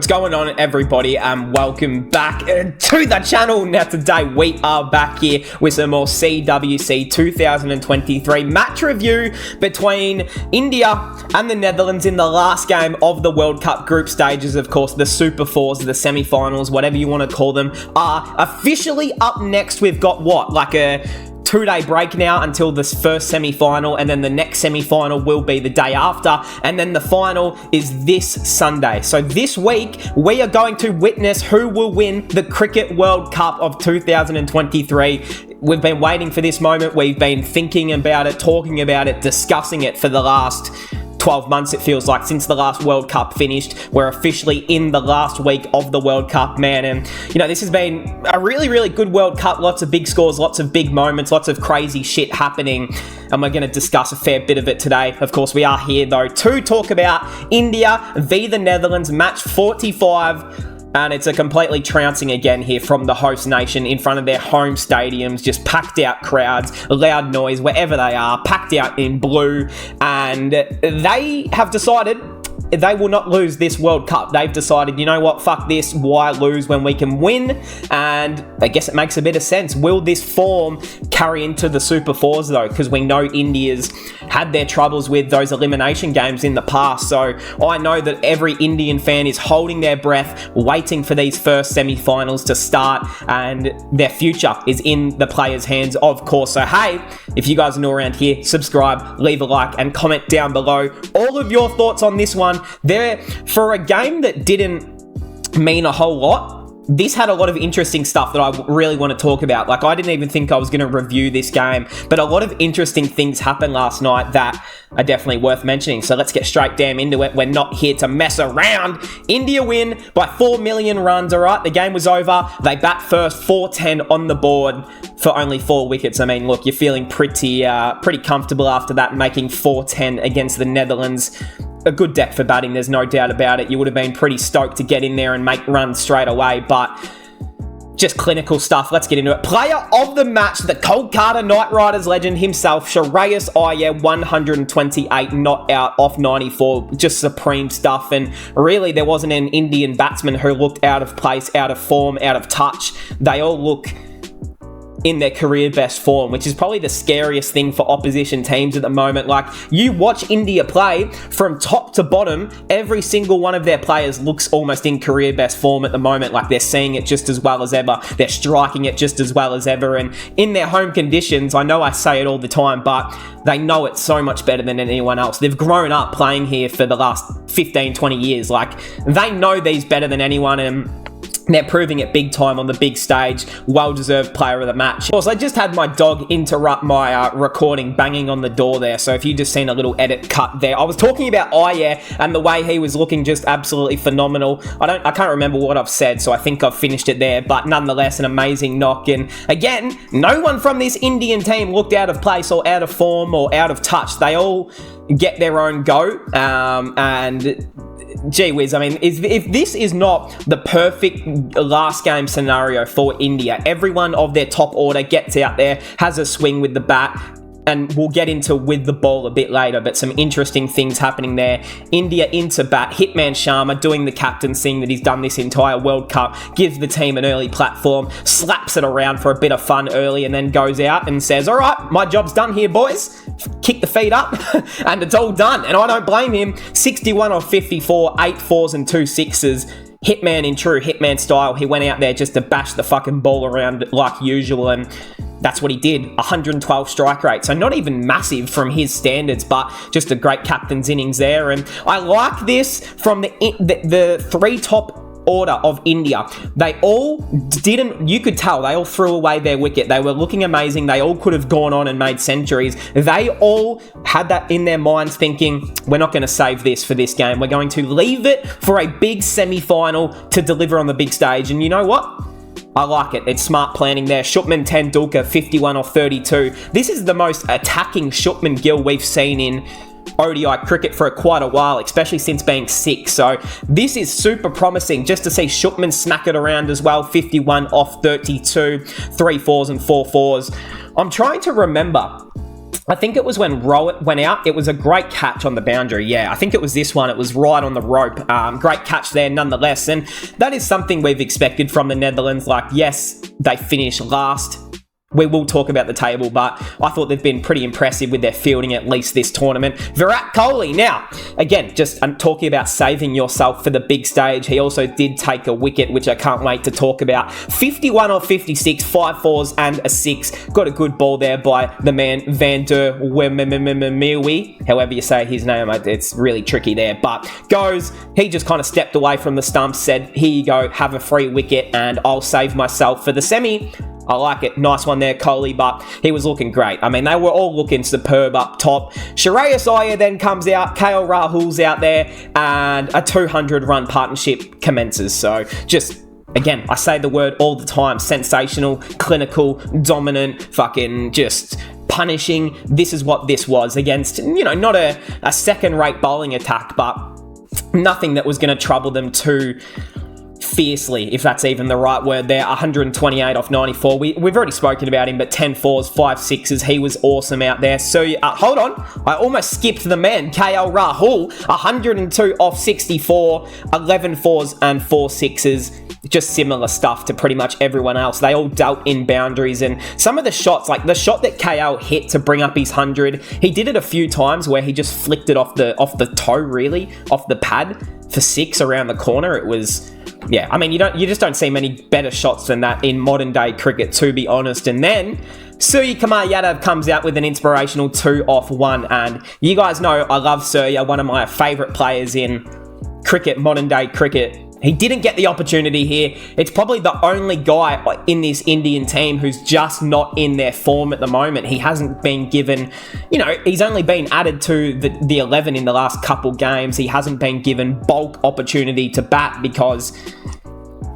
What's going on, everybody, and welcome back to the channel. Now today we are back here with some more CWC 2023 match review between India and the Netherlands in the last game of the World Cup group stages. Of course, the Super Fours, the semi-finals, whatever you want to call them, are officially up next. We've got what, like a 2-day break now until this first semi-final, and then the next semi-final will be the day after, and then the final is this Sunday. So this week we are going to witness who will win the Cricket World Cup of 2023. We've been waiting for this moment. We've been thinking about it, talking about it, discussing it for the last 12 months, it feels like, since the last World Cup finished. We're officially in the last week of the World Cup, man. And, you know, this has been a really, really good World Cup. Lots of big scores, lots of big moments, lots of crazy shit happening. And we're going to discuss a fair bit of it today. Of course, we are here, though, to talk about India v. the Netherlands, match 45. And it's a completely trouncing again here from the host nation in front of their home stadiums, just packed out crowds, loud noise wherever they are, packed out in blue. And they have decided they will not lose this World Cup. They've decided, you know what, fuck this, why lose when we can win? And I guess it makes a bit of sense. Will this form carry into the Super Fours, though? Because we know India's had their troubles with those elimination games in the past. So I know that every Indian fan is holding their breath, waiting for these first semi-finals to start, and their future is in the players' hands, of course. So hey, if you guys are new around here, subscribe, leave a like, and comment down below all of your thoughts on this one. There, for a game that didn't mean a whole lot, this had a lot of interesting stuff that I really want to talk about. Like, I didn't even think I was going to review this game, but a lot of interesting things happened last night that are definitely worth mentioning. So let's get straight damn into it. We're not here to mess around. India win by 4 million runs, all right? The game was over. They bat first, 410 on the board for only 4 wickets. I mean, look, you're feeling pretty comfortable after that, making 410 against the Netherlands. A good deck for batting, there's no doubt about it. You would have been pretty stoked to get in there and make runs straight away, but just clinical stuff. Let's get into it. Player of the match, the Kolkata Knight Riders legend himself, Shreyas Iyer, 128 not out off 94. Just supreme stuff. And really, there wasn't an Indian batsman who looked out of place, out of form, out of touch. They all look in their career best form, which is probably the scariest thing for opposition teams at the moment. Like, you watch India play from top to bottom, every single one of their players looks almost in career best form at the moment. Like, they're seeing it just as well as ever, they're striking it just as well as ever, and in their home conditions, I know I say it all the time, but they know it so much better than anyone else. They've grown up playing here for the last 15, 20 years. Like, they know these better than anyone, and they're proving it big time on the big stage. Well-deserved player of the match. Of course, I just had my dog interrupt my recording, banging on the door there. So if you just seen a little edit cut there, I was talking about Iyer and the way he was looking just absolutely phenomenal. I can't remember what I've said, so I think I've finished it there. But nonetheless, an amazing knock. And again, no one from this Indian team looked out of place or out of form or out of touch. They all get their own go. And gee whiz, I mean, if this is not the perfect last game scenario for India, everyone of their top order gets out there, has a swing with the bat, and we'll get into with the ball a bit later, but some interesting things happening there. India into bat, Hitman Sharma doing the captain thing that he's done this entire World Cup, gives the team an early platform, slaps it around for a bit of fun early, and then goes out and says, all right, my job's done here, boys. Kick the feet up, and it's all done. And I don't blame him. 61 off 54, 8 fours and 2 sixes. Hitman in true Hitman style. He went out there just to bash the fucking ball around like usual, and that's what he did. 112 strike rate, so not even massive from his standards, but just a great captain's innings there. And I like this from the three top order of India. They all didn't, you could tell, they all threw away their wicket. They were looking amazing. They all could have gone on and made centuries. They all had that in their minds, thinking, we're not going to save this for this game. We're going to leave it for a big semi-final to deliver on the big stage. And you know what? I like it. It's smart planning there. Shubman Tendulkar, 51 off 32. This is the most attacking Shubman Gill we've seen in ODI cricket for quite a while, especially since being sick. So this is super promising just to see Shubman smack it around as well. 51 off 32, 3 fours and 4 fours. I'm trying to remember I think it was when Rowett went out. It was a great catch on the boundary. Yeah, I think it was this one. It was right on the rope. Great catch there nonetheless. And that is something we've expected from the Netherlands. Like, yes, they finished last. We will talk about the table, but I thought they've been pretty impressive with their fielding, at least this tournament. Virat Kohli, now, again, just I'm talking about saving yourself for the big stage. He also did take a wicket, which I can't wait to talk about. 51 off 56, 5 fours and a 6. Got a good ball there by the man Van der Merwe, however you say his name. It's really tricky there, but he just kind of stepped away from the stumps, said, here you go, have a free wicket, and I'll save myself for the semi. I like it. Nice one there, Kohli, but he was looking great. I mean, they were all looking superb up top. Shreyas Iyer then comes out, KL Rahul's out there, and a 200-run partnership commences. So just, again, I say the word all the time, sensational, clinical, dominant, fucking just punishing. This is what this was against, not a second-rate bowling attack, but nothing that was going to trouble them too fiercely, if that's even the right word there. 128 off 94. We've already spoken about him, but 10 fours, 5 sixes. He was awesome out there. So, hold on. I almost skipped the man, KL Rahul. 102 off 64, 11 fours and 4 sixes. Just similar stuff to pretty much everyone else. They all dealt in boundaries, and some of the shots, like the shot that KL hit to bring up his 100, he did it a few times where he just flicked it off the toe, really, off the pad for 6 around the corner. It was... yeah, I mean, you just don't see many better shots than that in modern day cricket, to be honest. And then Surya Kumar Yadav comes out with an inspirational 2 off 1, and you guys know I love Surya, one of my favourite players in cricket, modern day cricket. He didn't get the opportunity here. It's probably the only guy in this Indian team who's just not in their form at the moment. He hasn't been given, he's only been added to the 11 in the last couple games. He hasn't been given bulk opportunity to bat because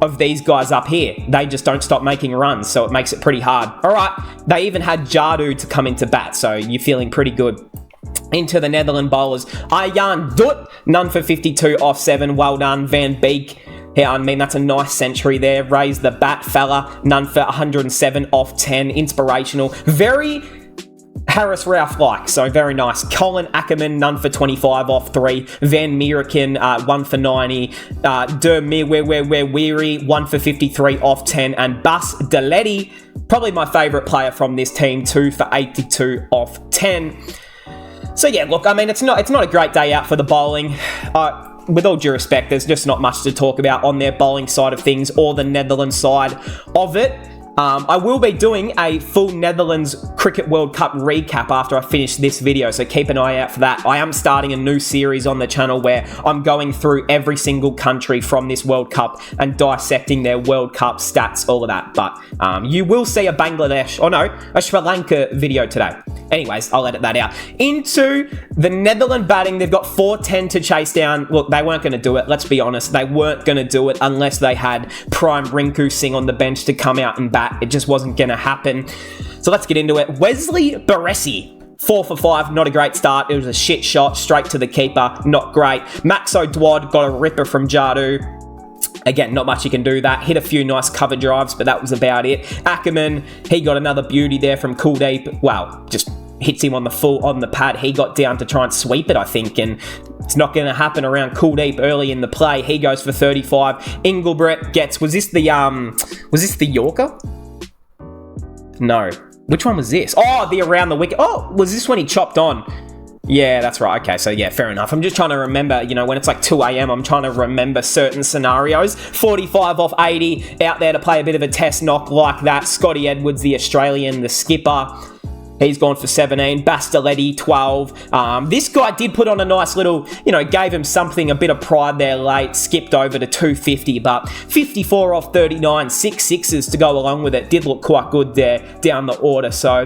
of these guys up here. They just don't stop making runs, so it makes it pretty hard. All right, they even had Jadu to come into bat, so you're feeling pretty good. Into the Netherlands bowlers. Arjan Dut, none for 52 off 7. Well done, Van Beek. Yeah, I mean, that's a nice century there. Raised the bat, fella. None for 107 off 10. Inspirational. Very Harris Ralph-like, so very nice. Colin Ackerman, none for 25 off 3. Van Meeriken, 1 for 90. Der Weary, 1 for 53 off 10. And Bas Deletti, probably my favourite player from this team, 2 for 82 off 10. So yeah, look, I mean, it's not a great day out for the bowling. With all due respect, there's just not much to talk about on their bowling side of things or the Netherlands side of it. I will be doing a full Netherlands Cricket World Cup recap after I finish this video, so keep an eye out for that. I am starting a new series on the channel where I'm going through every single country from this World Cup and dissecting their World Cup stats, all of that. But you will see a a Sri Lanka video today. Anyways, I'll edit that out. Into the Netherlands batting, they've got 410 to chase down. Look, they weren't going to do it. Let's be honest. They weren't going to do it unless they had prime Rinku Singh on the bench to come out and bat. It just wasn't going to happen. So let's get into it. Wesley Baresi, 4 for 5, not a great start. It was a shit shot, straight to the keeper, not great. Max O'Dwad got a ripper from Jadu. Again, not much you can do that. Hit a few nice cover drives, but that was about it. Ackerman, he got another beauty there from Kuldeep. Well, just hits him on the pad. He got down to try and sweep it, I think, and it's not going to happen around Kuldeep early in the play. He goes for 35. Engelbrett gets, was this the Yorker? No. Which one was this? Oh, the around the wicket. Oh, was this when he chopped on? Yeah, that's right. Okay, so yeah, fair enough. I'm just trying to remember, when it's like 2 a.m, I'm trying to remember certain scenarios. 45 off 80, out there to play a bit of a test knock like that. Scotty Edwards, the Australian, the skipper. He's gone for 17. Bastiletti, 12. This guy did put on a nice little, gave him something, a bit of pride there late. Skipped over to 250, but 54 off 39. 6 sixes to go along with it. Did look quite good there down the order. So,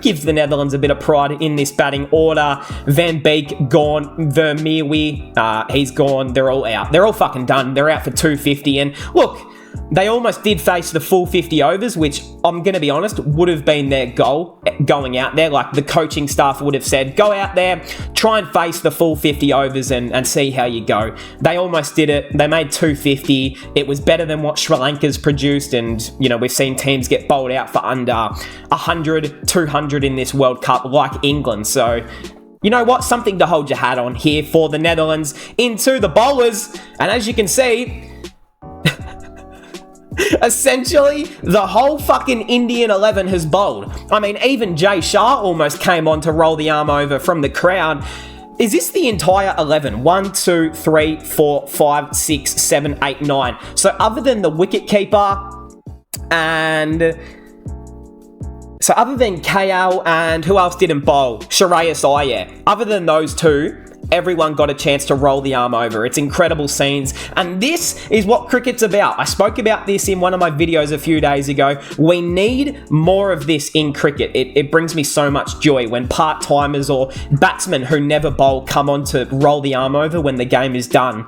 gives the Netherlands a bit of pride in this batting order. Van Beek gone. Vermeerwe, he's gone. They're all out. They're all fucking done. They're out for 250. And look, They almost did face the full 50 overs, which I'm going to be honest, would have been their goal going out there. Like the coaching staff would have said, go out there, try and face the full 50 overs and see how you go. They almost did it. They made 250. It was better than what Sri Lanka's produced. And, you know, we've seen teams get bowled out for under 100, 200 in this World Cup, like England. So, you know what? Something to hold your hat on here for the Netherlands. Into the bowlers. And as you can see, essentially, the whole fucking Indian 11 has bowled. I mean, even Jay Shah almost came on to roll the arm over from the crowd. Is this the entire 11? 1, 2, 3, 4, 5, 6, 7, 8, 9. So other than the wicketkeeper and... So other than KL and who else didn't bowl? Shreyas Iyer. Other than those two, everyone got a chance to roll the arm over. It's incredible scenes. And this is what cricket's about. I spoke about this in one of my videos a few days ago. We need more of this in cricket. It brings me so much joy when part-timers or batsmen who never bowl come on to roll the arm over when the game is done.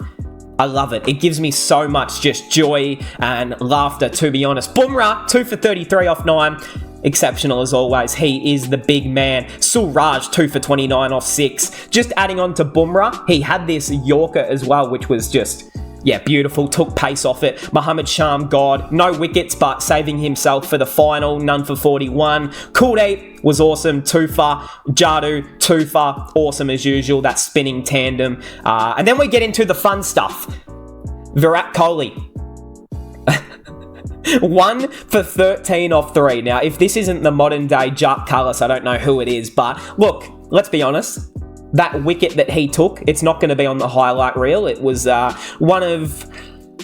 I love it. It gives me so much just joy and laughter, to be honest. Bumrah, 2 for 33 off 9. Exceptional as always. He is the big man. Suraj, 2 for 29 off 6. Just adding on to Bumrah, he had this Yorker as well, which was just, yeah, beautiful. Took pace off it. Mohammad Sham, God, no wickets, but saving himself for the final. None for 41. Kuldeep was awesome. 2 for. Jadu, 2 for. Awesome as usual. That spinning tandem. And then we get into the fun stuff. Virat Kohli. 1 for 13 off 3. Now, if this isn't the modern day Jacques Kallis, I don't know who it is. But look, let's be honest. That wicket that he took, it's not going to be on the highlight reel. It was one of...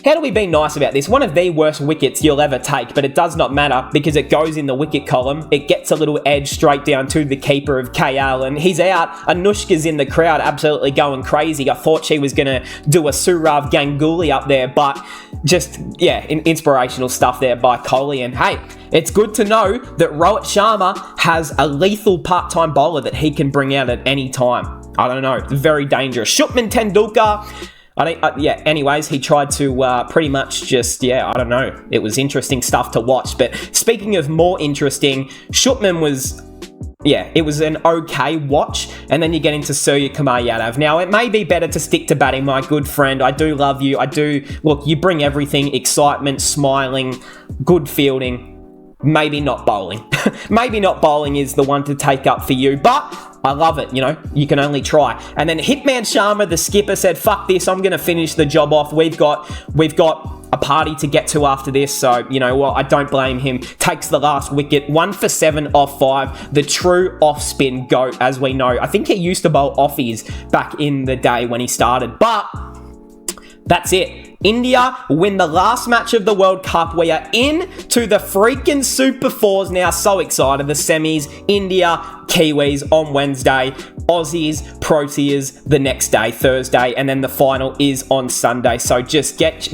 How do we be nice about this? One of the worst wickets you'll ever take, but it does not matter because it goes in the wicket column. It gets a little edge straight down to the keeper of KL, and he's out. Anushka's in the crowd absolutely going crazy. I thought she was going to do a Sourav Ganguly up there, but just, yeah, inspirational stuff there by Kohli. And hey, it's good to know that Rohit Sharma has a lethal part-time bowler that he can bring out at any time. I don't know. Very dangerous. Shubman Tendulkar... anyways, he tried to pretty much just, I don't know. It was interesting stuff to watch. But speaking of more interesting, Shubman was, it was an okay watch. And then you get into Surya Kumar Yadav. Now, it may be better to stick to batting, my good friend. I do love you. Look, you bring everything, excitement, smiling, good fielding. Maybe not bowling. Maybe not bowling is the one to take up for you, but I love it, you can only try. And then Hitman Sharma, the skipper, said, fuck this, I'm going to finish the job off. We've got a party to get to after this, so, you know what, I don't blame him. Takes the last wicket, 1 for 7 off 5. The true off-spin GOAT, as we know. I think he used to bowl offies back in the day when he started, but that's it. India win the last match of the World Cup. We are in to the freaking Super Fours now. So excited. The semis, India, Kiwis on Wednesday, Aussies, Proteas the next day, Thursday, and then the final is on Sunday. So just get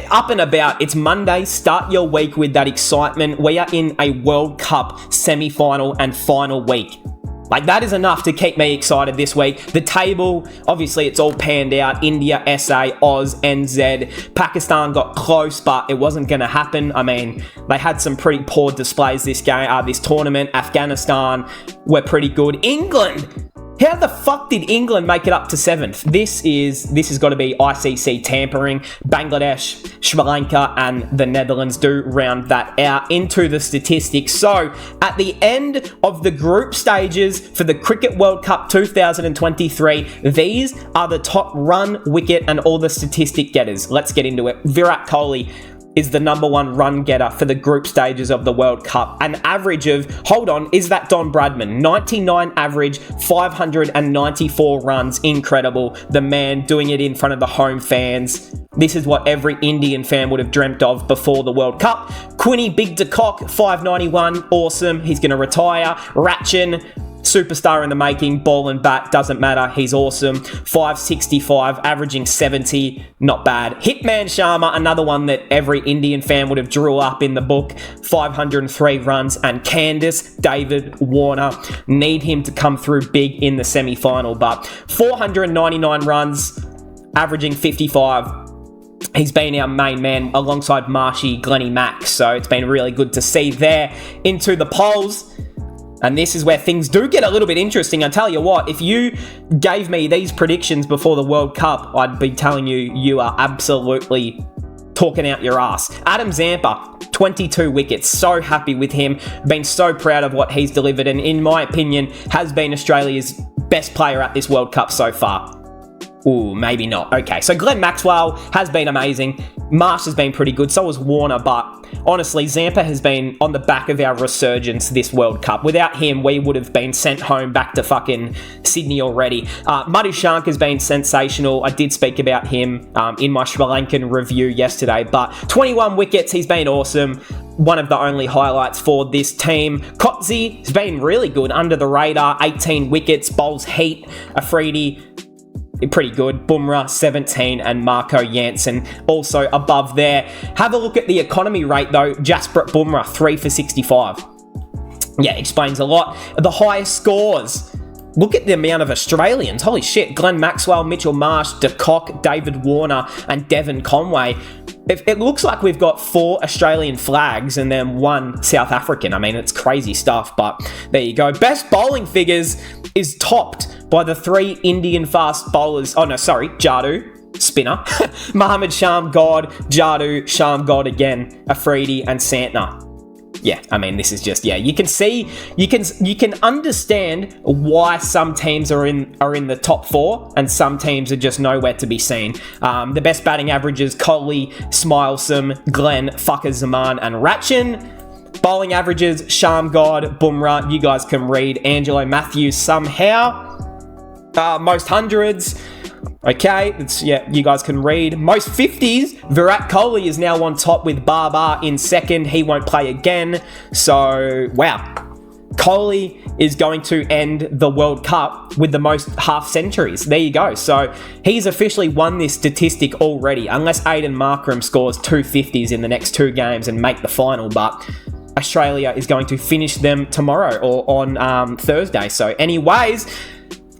up and about. It's Monday. Start your week with that excitement. We are in a World Cup semi-final and final week. Like, that is enough to keep me excited this week. The table, obviously, it's all panned out. India, SA, Oz, NZ. Pakistan got close, but it wasn't going to happen. I mean, they had some pretty poor displays this tournament. Afghanistan were pretty good. England! How the fuck did England make it up to 7th? This has got to be ICC tampering. Bangladesh, Sri Lanka, and the Netherlands do round that out into the statistics. So, at the end of the group stages for the Cricket World Cup 2023, these are the top run, wicket, and all the statistic getters. Let's get into it. Virat Kohli is the number 1 run getter for the group stages of the World Cup. An average of, is that Don Bradman? 99 average, 594 runs. Incredible. The man doing it in front of the home fans. This is what every Indian fan would have dreamt of before the World Cup. Quinny Big de Kock, 591. Awesome. He's going to retire. Ratchin, superstar in the making, ball and bat, doesn't matter, he's awesome. 565, averaging 70, not bad. Hitman Sharma, another one that every Indian fan would have drew up in the book, 503 runs. And Candace David Warner, need him to come through big in the semi-final, but 499 runs, averaging 55. He's been our main man alongside Marshy, Glennie Mack. So it's been really good to see there into the polls. And this is where things do get a little bit interesting. I tell you what, if you gave me these predictions before the World Cup, I'd be telling you, you are absolutely talking out your ass. Adam Zampa, 22 wickets. So happy with him. Been so proud of what he's delivered. And in my opinion, has been Australia's best player at this World Cup so far. Ooh, maybe not. Okay, so Glenn Maxwell has been amazing. Marsh has been pretty good. So has Warner. But honestly, Zampa has been on the back of our resurgence this World Cup. Without him, we would have been sent home back to fucking Sydney already. Madhushank has been sensational. I did speak about him in my Sri Lankan review yesterday. But 21 wickets, he's been awesome. One of the only highlights for this team. Kotze has been really good, under the radar. 18 wickets, bowls heat. Afridi, pretty good. Bumrah, 17, and Marco Jansen also above there. Have a look at the economy rate though. Jasprit Bumrah, 3 for 65. Yeah, explains a lot. The highest scores. Look at the amount of Australians. Holy shit. Glenn Maxwell, Mitchell Marsh, De Kock, David Warner, and Devon Conway. It looks like we've got 4 Australian flags and then 1 South African. I mean, it's crazy stuff, but there you go. Best bowling figures is topped by the 3 Indian fast bowlers. Oh, no, sorry. Jadoo, spinner. Mohammad Shamgod, Jadoo, Shamgod again, Afridi, and Santner. Yeah, I mean, this is just, yeah, you can see, you can understand why some teams are in the top 4 and some teams are just nowhere to be seen. The best batting averages, Kohli, Smilesome, Glenn, Fucker Zaman, and Ratchin. Bowling averages, Shamgod, Bumrah, you guys can read. Angelo Matthews somehow. Most hundreds. Okay, yeah, you guys can read. Most 50s, Virat Kohli is now on top with Barber in second. He won't play again. So, wow. Kohli is going to end the World Cup with the most half centuries. There you go. So, he's officially won this statistic already, unless Aiden Markram scores 250s in the next 2 games and make the final. But Australia is going to finish them tomorrow or on Thursday. So, anyways,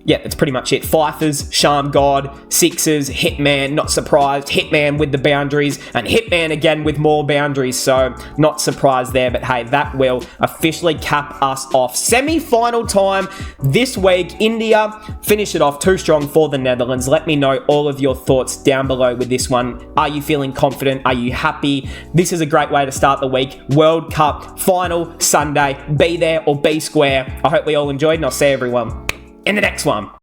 yeah, that's pretty much it. Fifers, Shamgod, Sixers, Hitman, not surprised. Hitman with the boundaries, and Hitman again with more boundaries. So, not surprised there. But hey, that will officially cap us off. Semi-final time this week. India finish it off 2 strong for the Netherlands. Let me know all of your thoughts down below with this one. Are you feeling confident? Are you happy? This is a great way to start the week. World Cup final Sunday. Be there or be square. I hope we all enjoyed, and I'll see everyone in the next one.